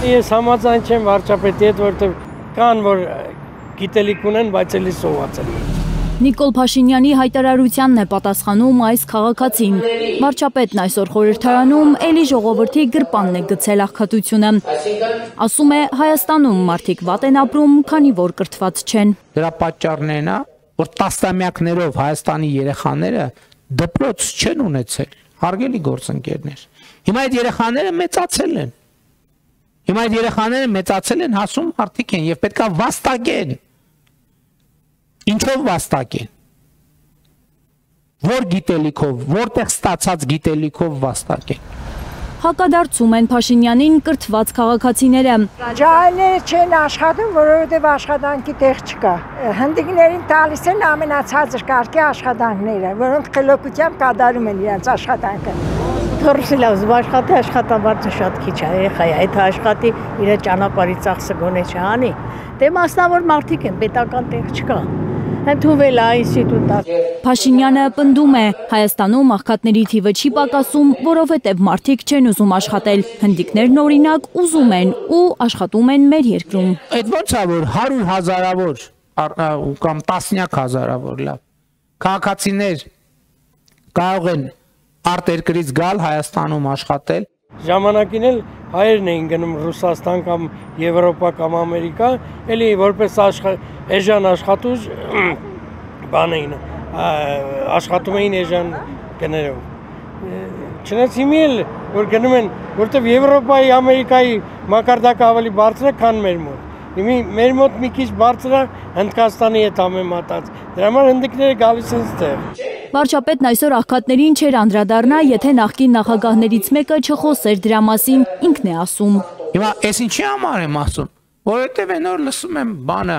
Ես համաձայն չեմ վարչապետի հետ, որտեղ կան, որ գիտելիք ունեն, բայց էլի սոված են։ Նիկոլ Փաշինյանի հայտարարությանն է պատասխանում այս քաղաքացին։ Վարչապետն այսօր խորհրդարանում էլի ժողովրդի գրպանն է գցել աղքատությունը։ Ասում է, Հայաստանում մարդիկ վատ են ապրում, քանի որ կրթված չեն։ Դրա պատճառն է, որ տասնամյակներով Հայաստանի երեխաները դպրոց չեն ունեցել, հարգելի գործընկերներ։ Հիմա այդ երեխաները մեծացել են, հասուն մարդիկ են եւ պետքա վաստակեն։ Ինչով վաստակեն։ Որ գիտելիքով, որտեղ ստացած գիտելիքով վաստակեն։ Հակադարձում են Փաշինյանին կրթված քաղաքացիները։ Ջահելները չեն աշխատում, որովհետև աշխատանքի տեղ չկա։ Հնդիկներին տալիս են ամենացածր կարգի աշխատանքները, որոնք խելոքությամբ կատարում են իրենց աշխատանքը։ Թորսի լավ զբաշխատի աշխատավարձը շատ քիչ է, երեխայի, այդ աշխատի իր ճանապարհի ծախսը գոնե չանի։ Դե մասնավոր մարդիկ են, պետական տեղ չկա։ Ընդունվել է ինստիտուտը։ Փաշինյանը պնդում է, Հայաստանում աղքատների թիվը չի պակասում, որովհետև մարդիկ չեն ուզում աշխատել։ Հնդիկներն օրինակ ուզում են ու աշխատում են մեր երկրում։ Այդ ո՞նց է որ 100 հազարավոր կամ տասնյակ հազարավոր լավ քաղաքացիներ կարող են արտերկրից գալ Հայաստանում աշխատել։ Ժամանակին էլ հայերն էին գնում Ռուսաստան կամ Եվրոպա կամ Ամերիկա, էլի որպես էժան աշխատուժ բան էին, աշխատում էին էժան գներով։ Չնայած հիմա էլ որ գնում են, որտեղ Եվրոպայի, Ամերիկայի մակարդակը ավելի բարձր է, քան մեր մոտ։ Հիմա մեր մոտ մի քիչ բարձր է Հնդկաստանի հետ համեմատած։ Դրա համար հնդիկները գալիս են ստեղ։ Վարչապետն այսօր աղքատներին չէր անդրադառնա, եթե նախկին նախագահներից մեկը չխոսեր դրա մասին, ինքն է ասում։ Հիմա ես ինչի համար եմ ասում, որովհետև այնօր լսում եմ բանը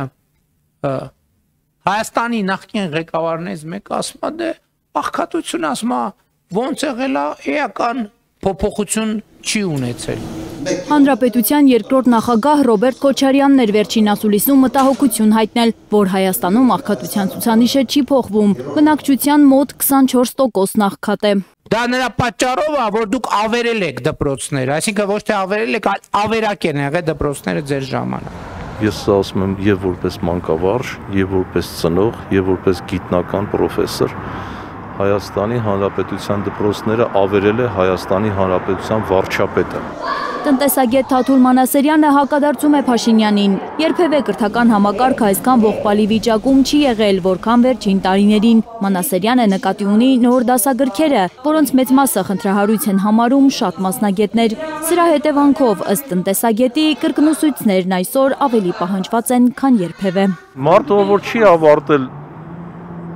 Հայաստանի նախկին ղեկավարներից մեկը ասում է, դե աղքատություն ասում է, ոնց եղել է, էական փոփոխություն չի ունեցել։ Հանրապետության երկրորդ նախագահ Ռոբերտ Քոչարյանն էր վերջին ասուլիսում մտահոգություն հայտնել, որ Հայաստանում աղքատության ցուցանիշը չի փոխվում, բնակչության մոտ 24% աղքատ է։ Դա նրա պատճառով է, որ դուք ավերել եք դպրոցները, այսինքն ոչ թե ավերել եք, այլ ավերակ են եղել դպրոցները ձեր ժամանակ։ Ես ասում եմ եւ որպես մանկավարժ, եւ որպես ծնող, եւ որպես գիտնական պրոֆեսոր, Հայաստանի Հանրապետության դպրոցները ավերել է Հայաստանի Հանրապետության վարչապետը։ Տնտեսագետ Թաթուլ Մանասերյանը հակադարձում է Փաշինյանին։ Երբևէ կրթական համակարգը այսքան ողբալի վիճակում չի եղել, որքան վերջին տարիներին։ Մանասերյանը նկատի ունի նոր դասագրքերը, որոնց մեծ մասը խնդրահարույց են համարում շատ մասնագետներ։ Սրա հետևանքով, ըստ տնտեսագետի, կրկնուսույցներն այսօր ավելի պահանջված են, քան երբևէ։ Մարդը, որ չի ավարտել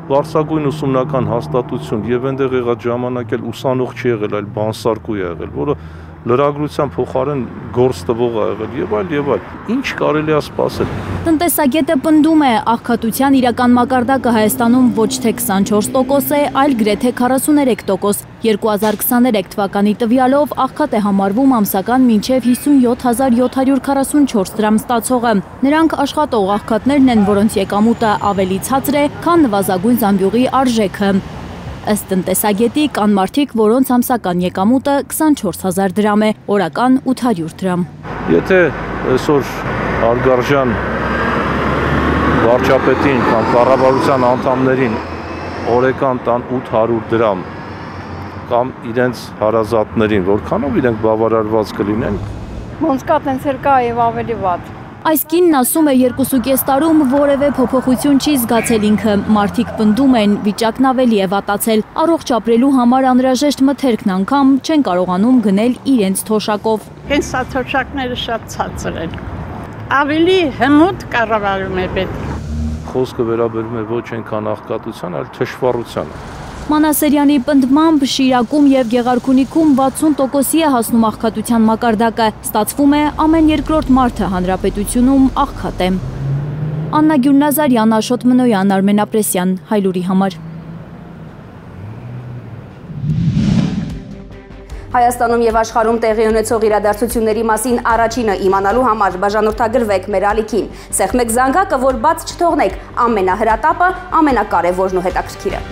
բարձրագույն ուսումնական հաստատություն եւ այնտեղ եղած ժամանակ էլ ուսանող չի եղել, այլ բանսարկու է եղել, որը լրագրության փոխարեն գործ տվող է եղել եւ այլ, ինչ կարելի է սպասել։ Տնտեսագետը պնդում է, աղքատության իրական մակարդակը Հայաստանում ոչ թե 24% է, այլ գրեթե 43%։ 2023 թվականի տվյալով աղքատ է համարվում ամսական մինչև 57,744 դրամ ստացողը։ Նրանք աշխատող աղքատներն են, որոնց եկամուտը ավելի ցածր է, քան նվազագույն զամբյուղի արժեքը։ Ըստ տնտեսագետի կան մարդիկ, որոնց ամսական եկամուտը 24,000 դրամ է, օրական 800 դրամ։ Եթե այսօր հարգարժան վարչապետին կամ կառավարության անդամներին օրական տան 800 դրամ կամ իրենց հարազատներին, որքանով իրենք բավարարված կլինեն։ Ոնց կա տենց էլ կա եւ ավելի վատ։ Այս կինն ասում է 2.5 տարում որևէ փոփոխություն չի զգացել ինքը, մարդիկ պնդում են, վիճակն ավելի է վատացել, առողջ ապրելու համար անհրաժեշտ մթերքն անգամ չեն կարողանում գնել իրենց թոշակով։ Հենց սա թոշակները շատ ցածր են, ավելի հմուտ կառավարում է պետք։ Խոսքը վերաբերում է ոչ այնքան աղքատության, այլ թշվառությանը։ Մանասերյանի պնդմամբ Շիրակում եւ Գեղարքունիքում 60%-ի է հասնում աղքատության մակարդակը, ստացվում է ամեն երկրորդ մարդը հանրապետությունում աղքատ է։ Աննա Գյուրնազարյան, Աշոտ Մնոյան, Արմեն Ապրեսյան, Հայլուրի համար։ Հայաստանում եւ աշխարհում տեղի ունեցող իրադարձությունների մասին առաջինը իմանալու համար բաժանորդագրվեք մեր ալիքին։ Սեղմեք զանգակը, որ բաց չթողնեք, ամենահրատապը, ամենակարևորն ու հետաքրքիրը։